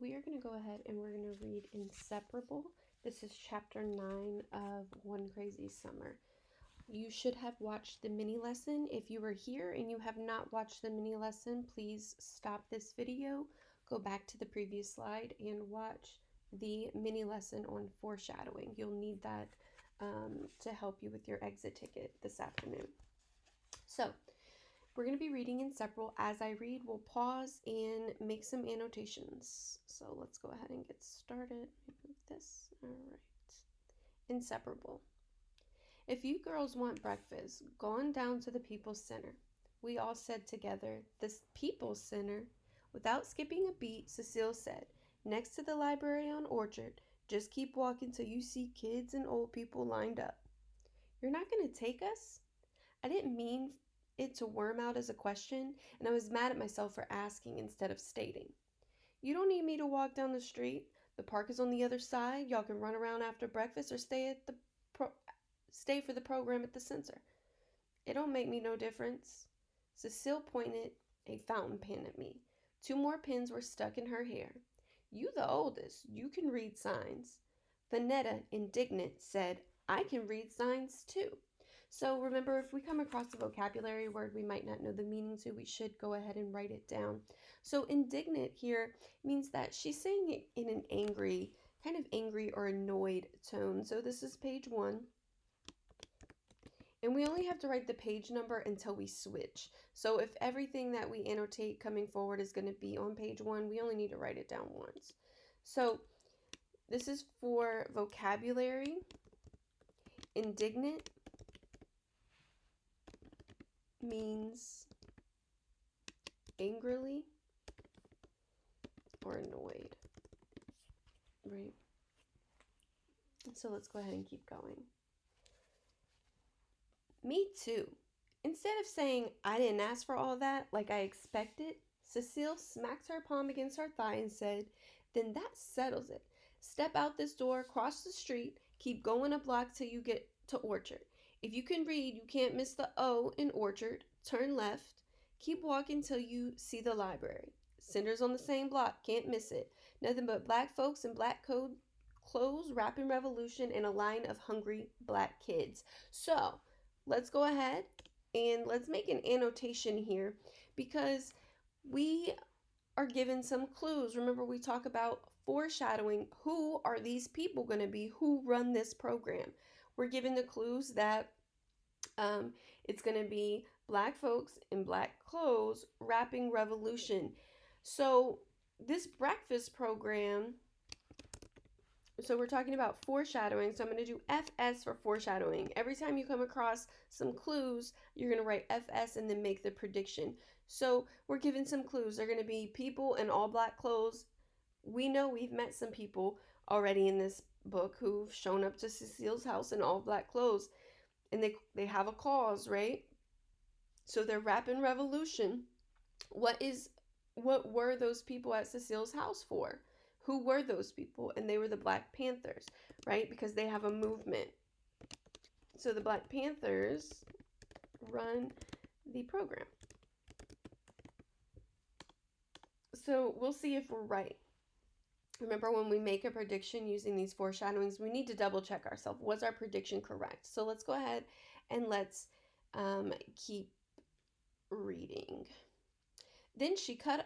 we are going to go ahead and we're going to read Inseparable. This is chapter 9 of One Crazy Summer. You should have watched the mini lesson. If you were here and you have not watched the mini lesson, please stop this video, go back to the previous slide, and watch the mini lesson on foreshadowing. You'll need that to help you with your exit ticket this afternoon. So, we're going to be reading Inseparable. As I read, we'll pause and make some annotations. So let's go ahead and get started. Move this. All right. Inseparable. If you girls want breakfast, go on down to the People's Center. We all said together, the People's Center. Without skipping a beat, Cecile said, next to the library on Orchard, just keep walking till you see kids and old people lined up. You're not going to take us? I didn't mean it to worm out as a question, and I was mad at myself for asking instead of stating. You don't need me to walk down the street. The park is on the other side. Y'all can run around after breakfast or stay for the program at the center. It don't make me no difference. Cecile pointed a fountain pen at me. 2 more pins were stuck in her hair. You the oldest. You can read signs. Vanetta, indignant, said, I can read signs too. So remember, if we come across a vocabulary word we might not know the meaning to, we should go ahead and write it down. So indignant here means that she's saying it in an angry, kind of angry or annoyed tone. So this is page 1. And we only have to write the page number until we switch. So if everything that we annotate coming forward is going to be on page 1, we only need to write it down once. So this is for vocabulary. Indignant means angrily or annoyed, right? So let's go ahead and keep going. Me too. Instead of saying, I didn't ask for all that like I expected, Cecile smacked her palm against her thigh and said, then that settles it. Step out this door, cross the street, keep going a block till you get to Orchard. If you can read, you can't miss the O in Orchard. Turn left. Keep walking till you see the library. Center's on the same block. Can't miss it. Nothing but black folks in black clothes, rapping revolution, and a line of hungry black kids. So, let's go ahead and let's make an annotation here because we are given some clues. Remember, we talk about foreshadowing. Who are these people going to be? Who run this program? We're given the clues that it's going to be black folks in black clothes rapping revolution. So this breakfast program, so we're talking about foreshadowing. So I'm going to do FS for foreshadowing. Every time you come across some clues, you're going to write FS and then make the prediction. So we're given some clues. They're going to be people in all black clothes. We know we've met some people already in this book who've shown up to Cecile's house in all black clothes, and they have a cause, right? So they're rapping revolution. What were those people at Cecile's house for? Who were those people? And they were the Black Panthers, right? Because they have a movement. So the Black Panthers run the program. So we'll see if we're right. Remember, when we make a prediction using these foreshadowings, we need to double check ourselves. Was our prediction correct? So let's go ahead and let's keep reading. Then she cut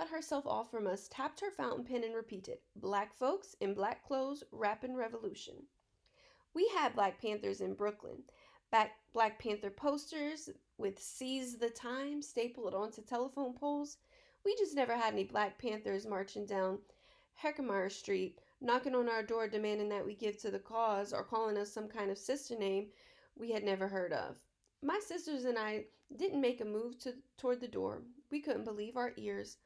herself off from us, tapped her fountain pen, and repeated, black folks in black clothes, rapping revolution. We had Black Panthers in Brooklyn. Black Panther posters with Seize the Time stapled onto telephone poles. We just never had any Black Panthers marching down Herkimer Street, knocking on our door demanding that we give to the cause or calling us some kind of sister name we had never heard of. My sisters and I didn't make a move toward the door. We couldn't believe our ears.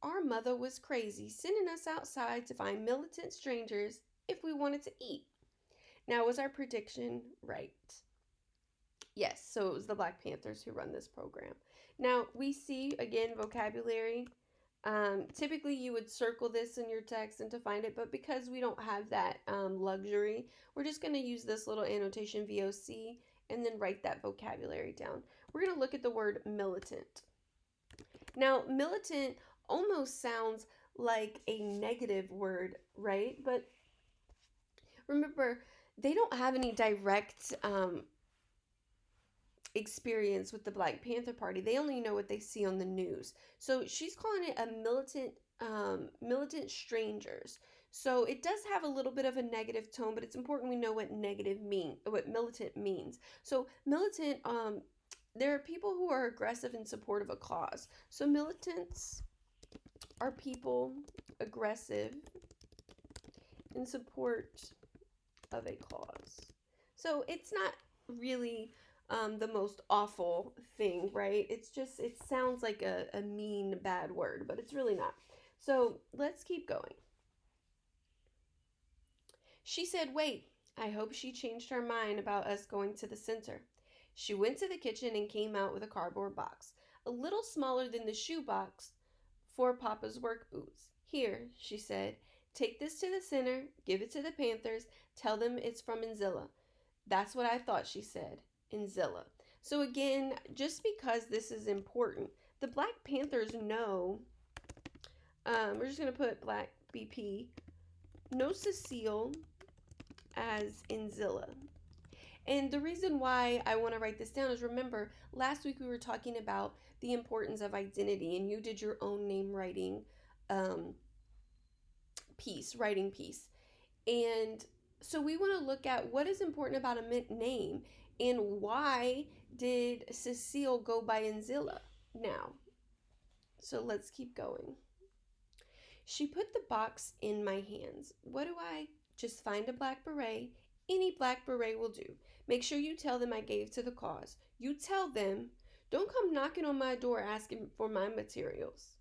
Our mother was crazy, sending us outside to find militant strangers if we wanted to eat. Now, was our prediction right? Yes, so it was the Black Panthers who run this program. Now, we see, again, vocabulary. Typically, you would circle this in your text and to find it, but because we don't have that luxury, we're just going to use this little annotation VOC and then write that vocabulary down. We're going to look at the word militant. Now, militant almost sounds like a negative word, right? But remember, they don't have any direct experience with the Black Panther Party. They only know what they see on the news. So she's calling it a militant strangers. So it does have a little bit of a negative tone, but it's important we know what militant means. So militant, there are people who are aggressive in support of a cause. So militants are people aggressive in support of a cause. So it's not really the most awful thing, right? It's just, it sounds like a mean, bad word, but it's really not. So let's keep going. She said, "Wait, I hope she changed her mind about us going to the center." She went to the kitchen and came out with a cardboard box, a little smaller than the shoe box for Papa's work boots. "Here," she said, "take this to the center, give it to the Panthers, tell them it's from Inzilla." "That's what I thought," she said. Inzilla. So again, just because this is important, the Black Panthers know, we're just going to put Black BP, know Cecile as Inzilla. And the reason why I want to write this down is, remember, last week we were talking about the importance of identity, and you did your own name um, writing piece. And so we want to look at what is important about a name and why did Cecile go by Inzilla now. So let's keep going. She put the box in my hands. "What do I? Just find a black beret. Any black beret will do. Make sure you tell them I gave to the cause. You tell them. Don't come knocking on my door asking for my materials."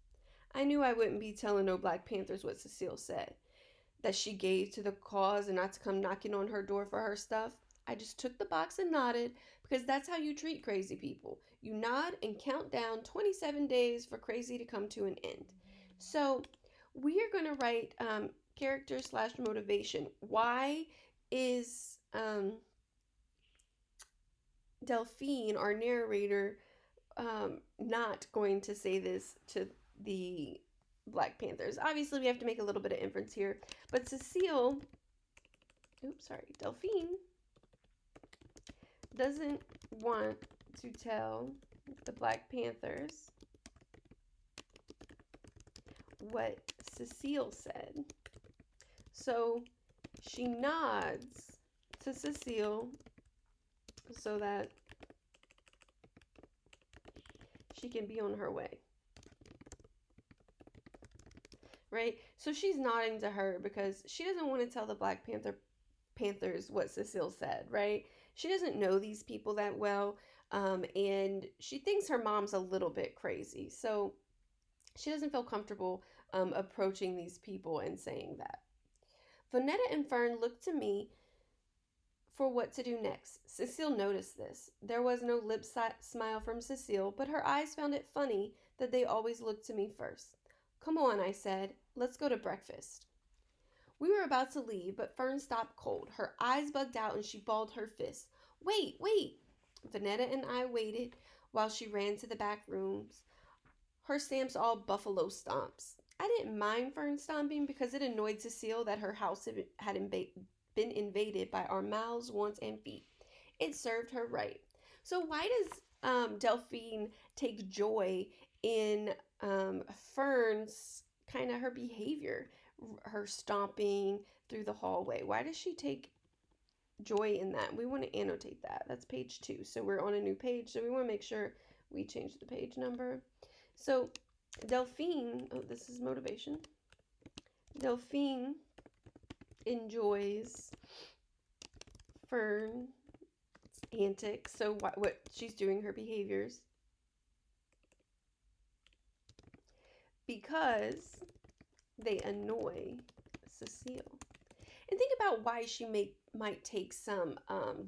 I knew I wouldn't be telling no Black Panthers what Cecile said, that she gave to the cause and not to come knocking on her door for her stuff. I just took the box and nodded, because that's how you treat crazy people. You nod and count down 27 days for crazy to come to an end. So we are going to write character slash motivation. Why is Delphine, our narrator, not going to say this to the Black Panthers? Obviously, we have to make a little bit of inference here, but Delphine doesn't want to tell the Black Panthers what Cecile said. So she nods to Cecile so that she can be on her way. Right? So she's nodding to her because she doesn't want to tell the Black Panthers what Cecile said, right? She doesn't know these people that well, and she thinks her mom's a little bit crazy. So she doesn't feel comfortable approaching these people and saying that. Vonetta and Fern looked to me for what to do next. Cecile noticed this. There was no lip smile from Cecile, but her eyes found it funny that they always looked to me first. "Come on," I said. "Let's go to breakfast." We were about to leave, but Fern stopped cold. Her eyes bugged out and she balled her fists. "Wait, wait!" Vanetta and I waited while she ran to the back rooms, her stamps all buffalo stomps. I didn't mind Fern stomping because it annoyed Cecile that her house had been invaded by our mouths, wants, and feet. It served her right. So why does Delphine take joy in Fern's kind of her behavior, her stomping through the hallway? Why does she take joy in that? We want to annotate that. That's page 2. So we're on a new page, so we want to make sure we change the page number. So Delphine, this is motivation. Delphine enjoys Fern's antics, so what she's doing, her behaviors, because they annoy Cecile. And think about why she might take some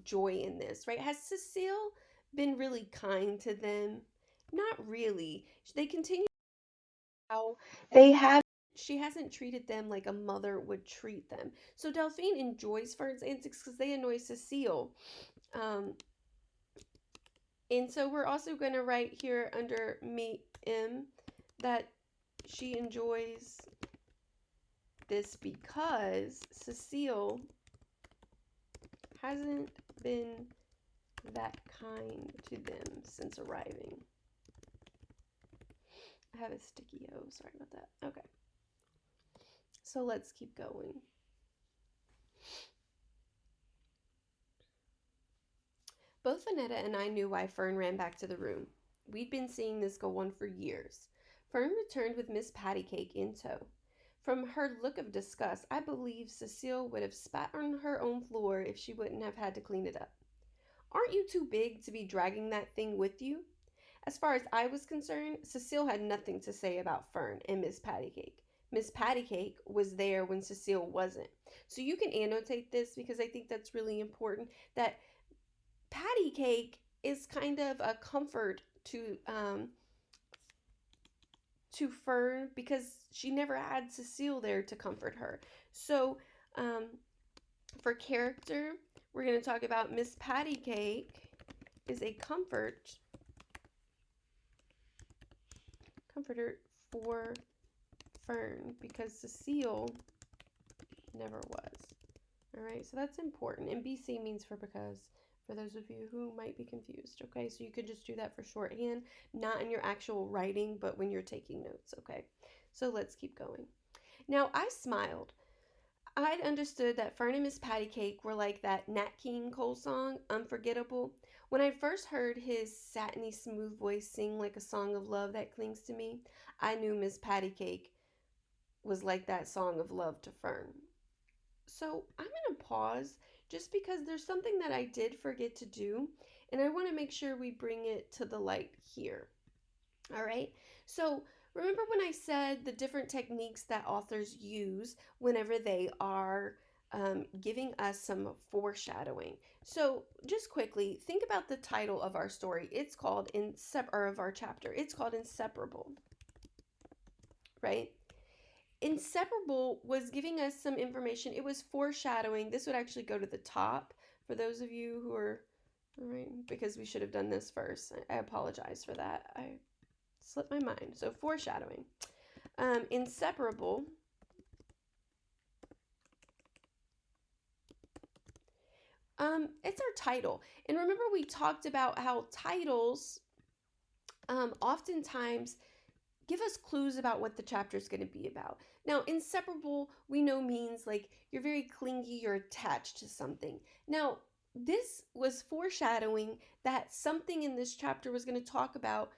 joy in this, right? Has Cecile been really kind to them? Not really. They continue how they have. She hasn't treated them like a mother would treat them. So Delphine enjoys Fern's antics because they annoy Cecile. And so we're also going to write here under me M that she enjoys this because Cecile hasn't been that kind to them since arriving. I have a sticky O, sorry about that. Okay. So let's keep going. Both Annetta and I knew why Fern ran back to the room. We'd been seeing this go on for years. Fern returned with Miss Pattycake in tow. From her look of disgust, I believe Cecile would have spat on her own floor if she wouldn't have had to clean it up. Aren't you too big to be dragging that thing with you? As far as I was concerned, Cecile had nothing to say about Fern and Miss Pattycake. Miss Pattycake was there when Cecile wasn't. So you can annotate this because I think that's really important, that Pattycake is kind of a comfort to Fern because she never had Cecile there to comfort her. So for character, we're going to talk about Miss Pattycake is a comforter for Fern because Cecile never was. All right, so that's important. And BC means for because, for those of you who might be confused. Okay, so you could just do that for shorthand, not in your actual writing, but when you're taking notes. Okay, so let's keep going. Now, I smiled. I'd understood that Fern and Miss Pattycake were like that Nat King Cole song, Unforgettable. When I first heard his satiny smooth voice sing like a song of love that clings to me, I knew Miss Pattycake was like that song of love to Fern. So I'm going to pause just because there's something that I did forget to do, and I want to make sure we bring it to the light here. All right, so remember when I said the different techniques that authors use whenever they are giving us some foreshadowing. So just quickly, think about the title of our story. It's called of our chapter. It's called Inseparable, right? Inseparable was giving us some information. It was foreshadowing. This would actually go to the top for those of you who are, all right, because we should have done this first. I apologize for that. I slipped my mind. So foreshadowing. Inseparable. It's our title. And remember we talked about how titles oftentimes give us clues about what the chapter is going to be about. Now, inseparable, we know means like you're very clingy, you're attached to something. Now, this was foreshadowing that something in this chapter was going to talk about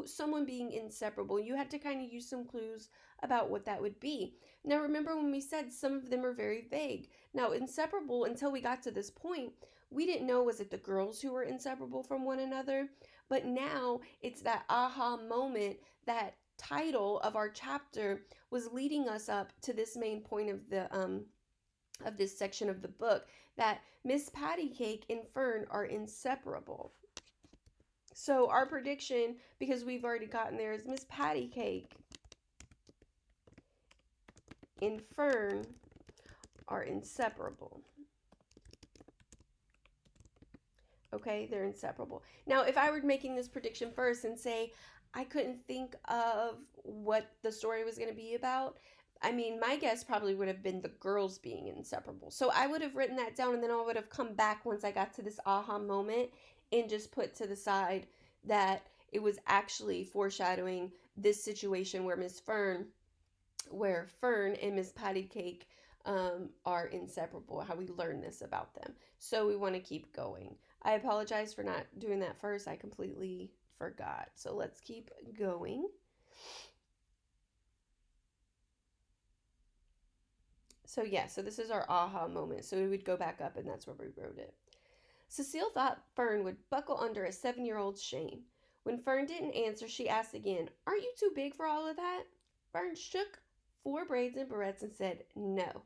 someone being inseparable. You had to kind of use some clues about what that would be. Now, remember when we said some of them are very vague. Now, inseparable, until we got to this point, we didn't know, was it the girls who were inseparable from one another? But now it's that aha moment, that title of our chapter was leading us up to this main point of this section of the book, that Miss Pattycake and Fern are inseparable. So our prediction, because we've already gotten there, is Miss Pattycake and Fern are inseparable. Okay, they're inseparable. Now, if I were making this prediction first and say I couldn't think of what the story was going to be about, I mean, my guess probably would have been the girls being inseparable. So I would have written that down, and then I would have come back once I got to this aha moment and just put to the side that it was actually foreshadowing this situation where Fern and Miss Pattycake are inseparable, how we learn this about them. So we want to keep going. I apologize for not doing that first. I completely forgot. So let's keep going. So yeah, so this is our aha moment. So we would go back up and that's where we wrote it. Cecile thought Fern would buckle under a 7-year-old's shame. When Fern didn't answer, she asked again, "Aren't you too big for all of that?" Fern shook 4 braids and barrettes and said, "No,"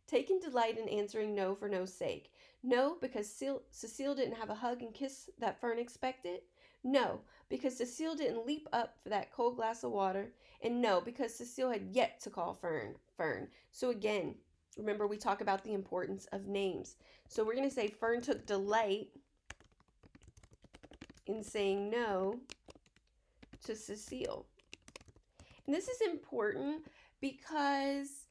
taking delight in answering no for no's sake. No, because Cecile didn't have a hug and kiss that Fern expected. No, because Cecile didn't leap up for that cold glass of water. And no, because Cecile had yet to call Fern Fern. So again, remember we talk about the importance of names. So we're going to say Fern took delight in saying no to Cecile. And this is important because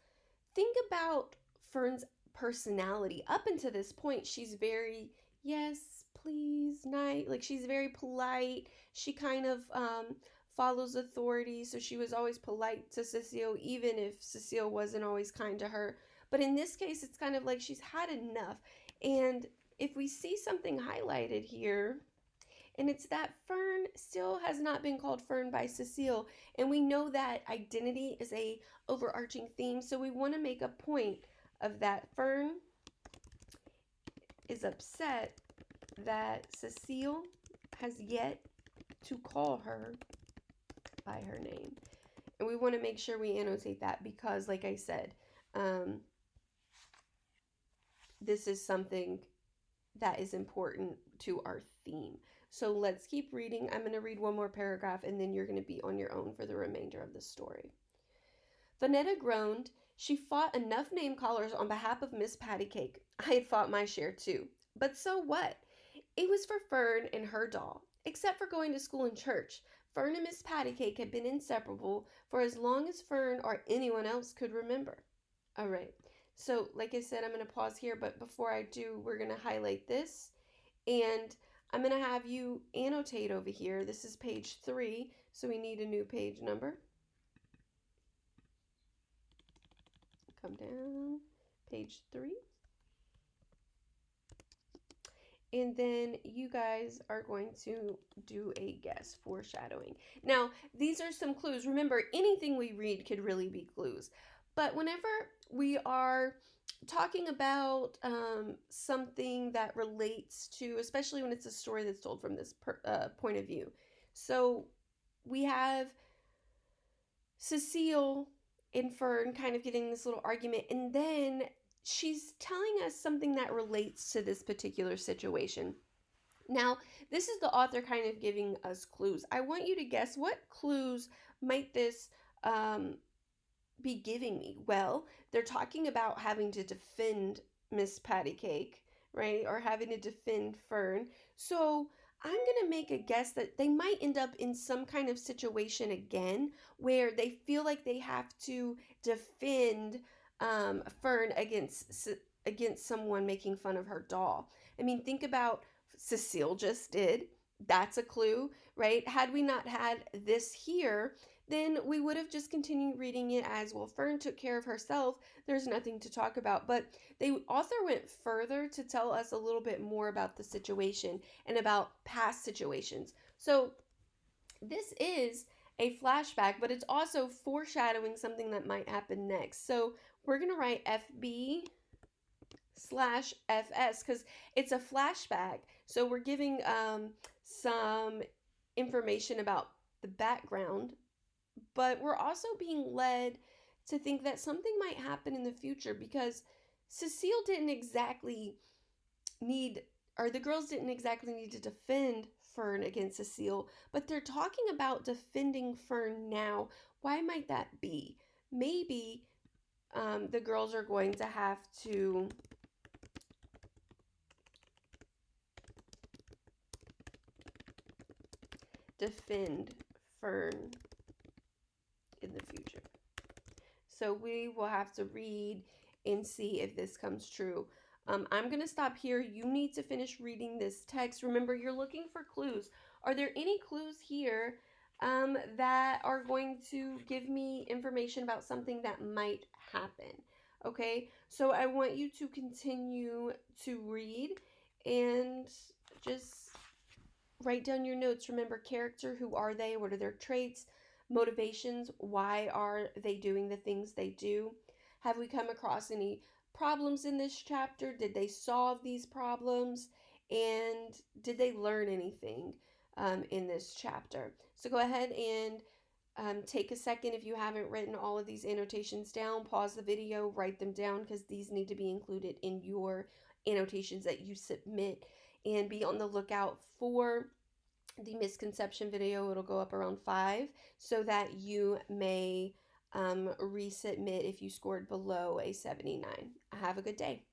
think about Fern's personality. Up until this point, she's very, yes, please, night. Like, she's very polite. She kind of follows authority. So she was always polite to Cecile, even if Cecile wasn't always kind to her. But in this case, it's kind of like she's had enough. And if we see something highlighted here, and it's that Fern still has not been called Fern by Cecile, and we know that identity is a overarching theme, so we want to make a point of that. Fern is upset that Cecile has yet to call her by her name, and we want to make sure we annotate that because, like I said, this is something that is important to our theme. So let's keep reading. I'm going to read one more paragraph and then you're going to be on your own for the remainder of the story. Vanetta groaned. She fought enough name callers on behalf of Miss Pattycake. I had fought my share too. But so what? It was for Fern and her doll. Except for going to school and church, Fern and Miss Pattycake had been inseparable for as long as Fern or anyone else could remember. All right. So, like I said, I'm going to pause here, but before I do, we're going to highlight this. And I'm going to have you annotate over here. This is page 3, so we need a new page number. Come down, page 3. And then you guys are going to do a guess, foreshadowing. Now, these are some clues. Remember, anything we read could really be clues. But whenever we are talking about something that relates to, especially when it's a story that's told from this point of view. So we have Cecile and Fern kind of getting this little argument, and then she's telling us something that relates to this particular situation. Now, this is the author kind of giving us clues. I want you to guess what clues might this be giving me? Well, they're talking about having to defend Miss Pattycake, right? Or having to defend Fern. So I'm going to make a guess that they might end up in some kind of situation again where they feel like they have to defend Fern against someone making fun of her doll. I mean, think about Cecile just did. That's a clue, right? Had we not had this here, then we would have just continued reading it as, well, Fern took care of herself. There's nothing to talk about. But the author went further to tell us a little bit more about the situation and about past situations. So this is a flashback, but it's also foreshadowing something that might happen next. So we're going to write FB/FS because it's a flashback. So we're giving some information about the background, but we're also being led to think that something might happen in the future because Cecile didn't exactly need, or the girls didn't exactly need to defend Fern against Cecile, but they're talking about defending Fern now. Why might that be? Maybe the girls are going to have to defend Fern in the future. So we will have to read and see if this comes true. I'm going to stop here. You need to finish reading this text. Remember, you're looking for clues. Are there any clues here that are going to give me information about something that might happen? Okay, so I want you to continue to read and just write down your notes. Remember, character, who are they? What are their traits? Motivations, why are they doing the things they do? Have we come across any problems in this chapter? Did they solve these problems? And did they learn anything in this chapter? So go ahead and take a second if you haven't written all of these annotations down. Pause the video, write them down because these need to be included in your annotations that you submit. And be on the lookout for the misconception video. It'll go up around 5 so that you may resubmit if you scored below a 79. Have a good day.